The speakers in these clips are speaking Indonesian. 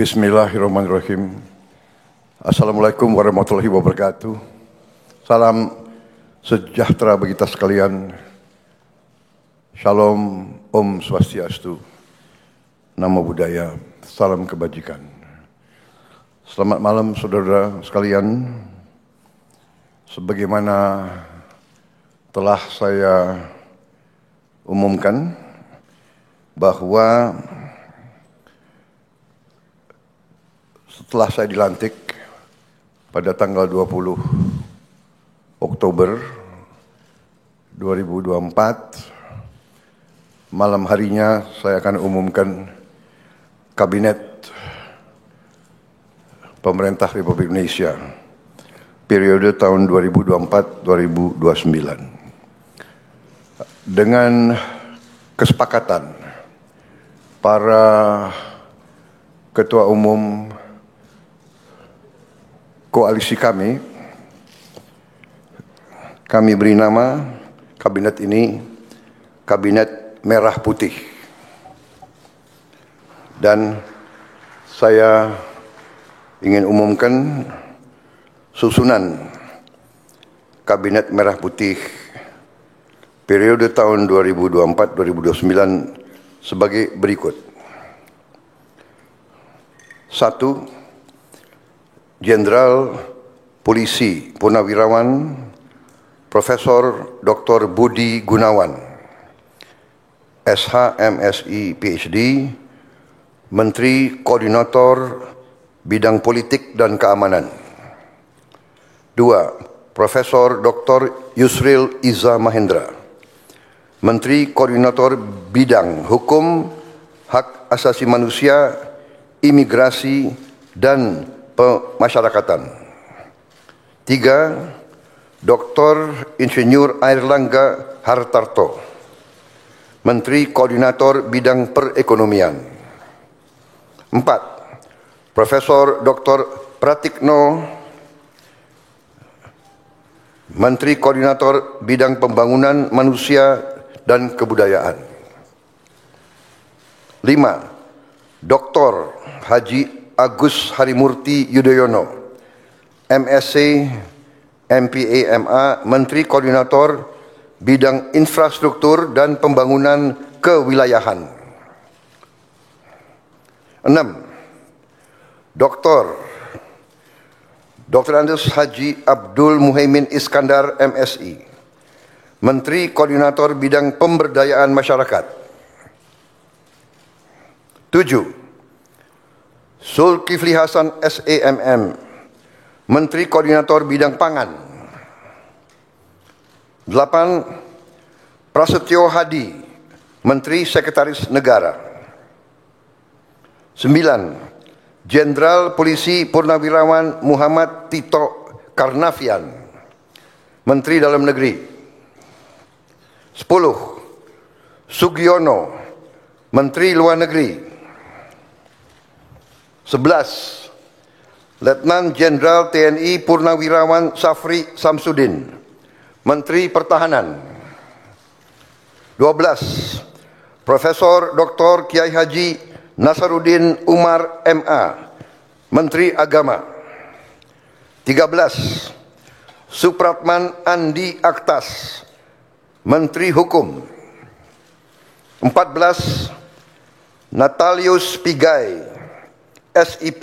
Bismillahirrahmanirrahim. Assalamualaikum warahmatullahi wabarakatuh. Salam sejahtera bagi kita sekalian. Shalom, Om Swastiastu, Namo Buddhaya, salam kebajikan. Selamat malam saudara sekalian. Sebagaimana telah saya umumkan bahwa setelah saya dilantik pada tanggal 20 Oktober 2024, malam harinya saya akan umumkan Kabinet Pemerintah Republik Indonesia periode tahun 2024-2029. Dengan kesepakatan para ketua umum koalisi kami beri nama kabinet ini Kabinet Merah Putih. Dan saya ingin umumkan susunan Kabinet Merah Putih periode tahun 2024-2029 sebagai berikut. 1. Jenderal Polisi Purnawirawan Profesor Dr. Budi Gunawan, SH, MSI, PhD, Menteri Koordinator Bidang Politik dan Keamanan. 2. Profesor Dr. Yusril Iza Mahendra, Menteri Koordinator Bidang Hukum, Hak Asasi Manusia, Imigrasi, dan Pemasyarakatan. 3. Dr. Insinyur Airlangga Hartarto, Menteri Koordinator Bidang Perekonomian. 4. Profesor Dr. Pratikno, Menteri Koordinator Bidang Pembangunan Manusia dan Kebudayaan. 5. Dr. Haji Agus Harimurti Yudhoyono, MSc, MPA, MA, Menteri Koordinator Bidang Infrastruktur dan Pembangunan Kewilayahan. 6. Dr. Andes Haji Abdul Muhaimin Iskandar, MSI, Menteri Koordinator Bidang Pemberdayaan Masyarakat. 7. Zulkifli Hasan, SEMM, Menteri Koordinator Bidang Pangan. 8. Prasetyo Hadi, Menteri Sekretaris Negara. 9. Jenderal Polisi Purnawirawan Muhammad Tito Karnavian, Menteri Dalam Negeri. 10. Sugiono, Menteri Luar Negeri. 11. Letnan Jenderal TNI Purnawirawan Safri Samsudin, Menteri Pertahanan. 12. Profesor Dr. Kiai Haji Nasaruddin Umar MA, Menteri Agama. 13. Supratman Andi Aktas, Menteri Hukum. 14. Natalius Pigai, SIP,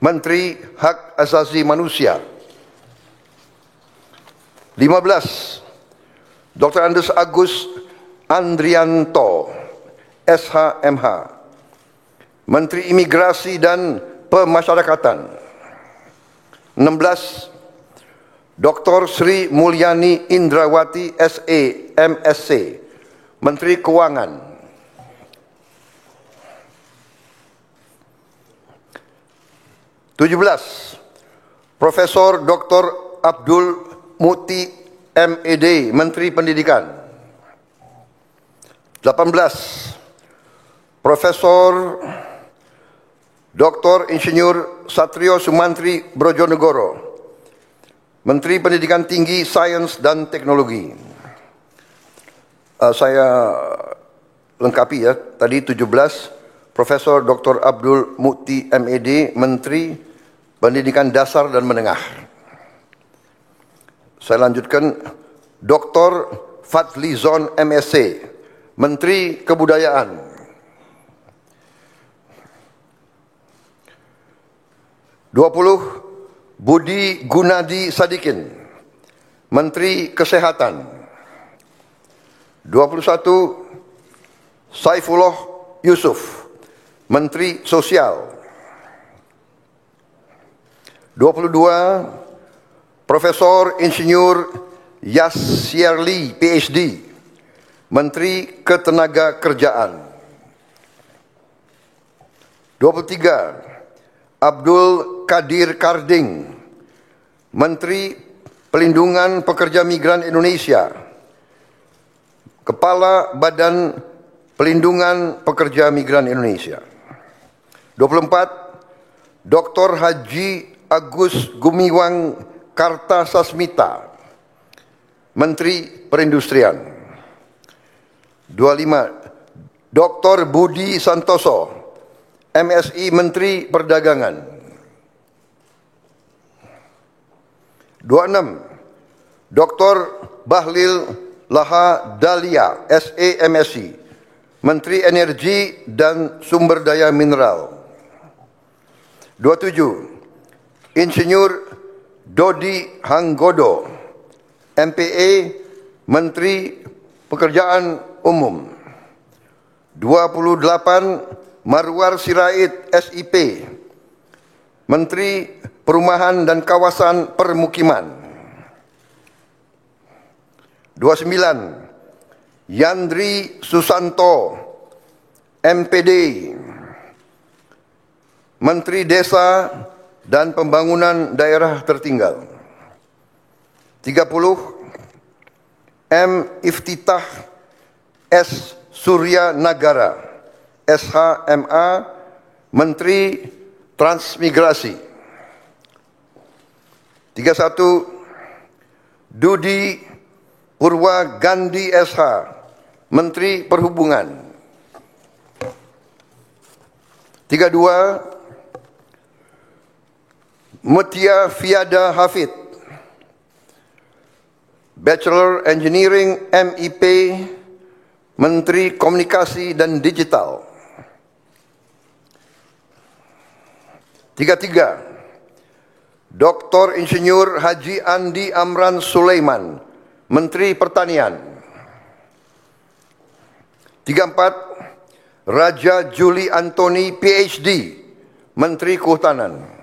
Menteri Hak Asasi Manusia. 15. Dr. Andes Agus Andrianto, SHMH, Menteri Imigrasi dan Pemasyarakatan. 16. Dr. Sri Mulyani Indrawati, SE, MSc, Menteri Keuangan. 17. Profesor Dr. Abdul Muti MED, Menteri Pendidikan. 18. Profesor Dr. Insinyur Satrio Sumantri Brojonegoro, Menteri Pendidikan Tinggi, Sains dan Teknologi. Saya lengkapi ya, tadi 17 Profesor Dr. Abdul Mukti MED, Menteri Pendidikan Dasar dan Menengah. Saya lanjutkan, Dr. Fadlizon MSc, Menteri Kebudayaan. Budi Gunadi Sadikin, Menteri Kesehatan. 21. Saifullah Yusuf, Menteri Sosial. 22. Profesor Insinyur Yasyarli, PhD, Menteri Ketenagakerjaan. 23. Abdul Qadir Karding, Menteri Pelindungan Pekerja Migran Indonesia, Kepala Badan Pelindungan Pekerja Migran Indonesia. 24. Dr. Haji Agus Gumiwang Kartasasmita, Menteri Perindustrian. 25. Dr. Budi Santoso, MSI, Menteri Perdagangan. 26. Dr. Bahlil Lahadalia, SE, MSI, Menteri Energi dan Sumber Daya Mineral. 27. Insinyur Dodi Hanggodo, MPA, Menteri Pekerjaan Umum. 28. Marwar Sirait, SIP, Menteri Perumahan dan Kawasan Permukiman. 29. Yandri Susanto, MPD, Menteri Desa dan Pembangunan Daerah Tertinggal. 30. M. Iftitah S. Surya Nagara, SHMA, Menteri Transmigrasi. 31. Dudi Purwa Gandhi SH, Menteri Perhubungan. 32. Mutia Fiada Hafid, Bachelor Engineering, MIP, Menteri Komunikasi dan Digital. 33. Dr. Insinyur Haji Andi Amran Sulaiman, Menteri Pertanian. 34. Raja Juli Antoni, PhD, Menteri Kehutanan.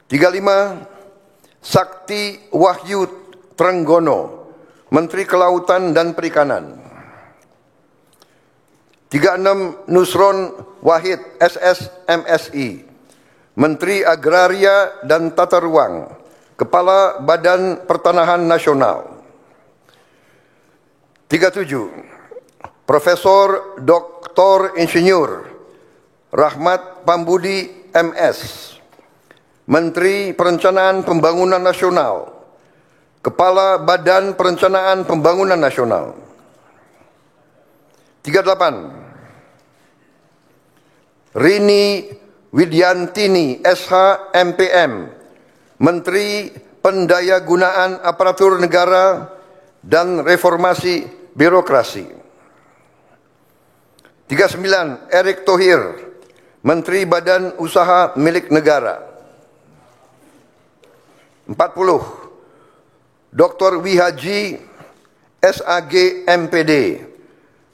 35. Sakti Wahyu Trenggono, Menteri Kelautan dan Perikanan. 36. Nusron Wahid, SS, MSI, Menteri Agraria dan Tata Ruang, Kepala Badan Pertanahan Nasional. 37. Profesor Dr. Insinyur Rahmat Pambudi, MS, Menteri Perencanaan Pembangunan Nasional, Kepala Badan Perencanaan Pembangunan Nasional. 38. Rini Widyantini, SH, MPM, Menteri Pendayagunaan Aparatur Negara dan Reformasi Birokrasi. 39. Erick Thohir, Menteri Badan Usaha Milik Negara. 40. Dr. Wihaji SAG, MPD,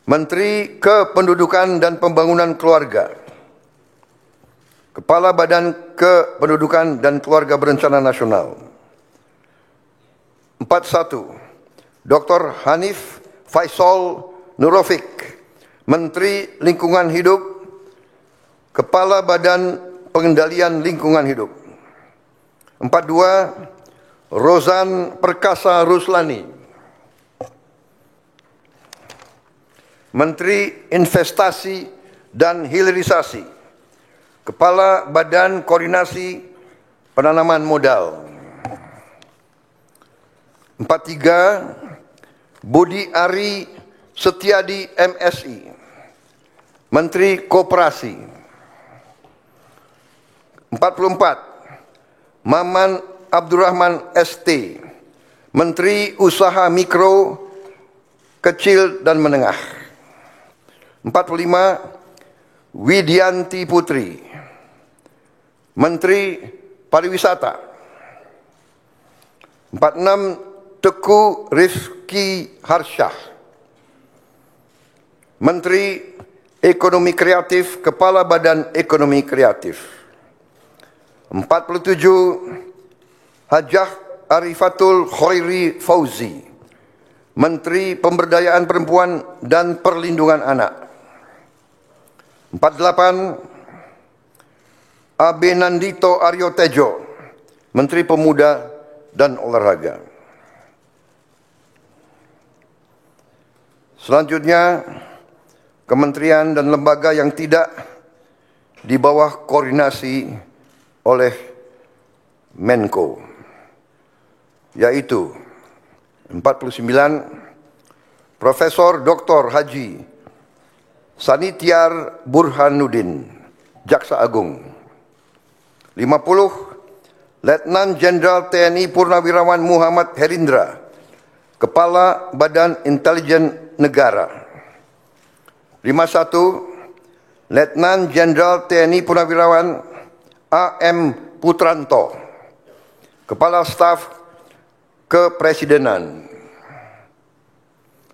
Menteri Kependudukan dan Pembangunan Keluarga, Kepala Badan Kependudukan dan Keluarga Berencana Nasional. 41. Dr. Hanif Faisal Nurofik, Menteri Lingkungan Hidup, Kepala Badan Pengendalian Lingkungan Hidup. 42. Rozan Perkasa Ruslani, Menteri Investasi dan Hilirisasi, Kepala Badan Koordinasi Penanaman Modal. 43. Budi Ari Setiadi MSI, Menteri Koperasi. 44. Maman Abdurrahman ST, Menteri Usaha Mikro, Kecil dan Menengah. 45. Widianti Putri, Menteri Pariwisata. 46. Teguh Rifki Harsyah, Menteri Ekonomi Kreatif, Kepala Badan Ekonomi Kreatif. 47. Hajah Arifatul Khairi Fauzi, Menteri Pemberdayaan Perempuan dan Perlindungan Anak. 48. Abenandito Aryo Tejo, Menteri Pemuda dan Olahraga. Selanjutnya, kementerian dan lembaga yang tidak di bawah koordinasi oleh Menko, yaitu 49. Profesor Dr. Haji Sanitiar Burhanuddin, Jaksa Agung. 50. Letnan Jenderal TNI Purnawirawan Muhammad Herindra, Kepala Badan Intelijen Negara. 51. Letnan Jenderal TNI Purnawirawan AM Putranto, Kepala Staf Kepresidenan.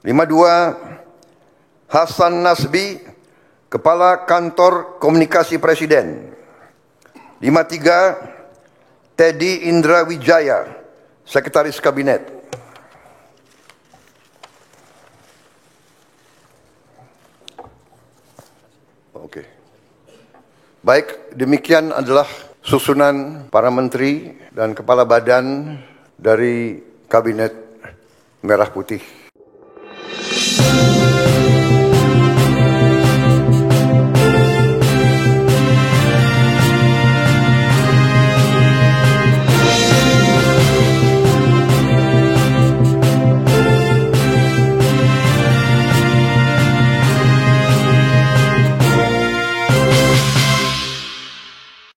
52. Hasan Nasbi, Kepala Kantor Komunikasi Presiden. 53. Teddy Indra Wijaya, Sekretaris Kabinet. Oke. Baik, demikian adalah susunan para menteri dan kepala badan dari Kabinet Merah Putih.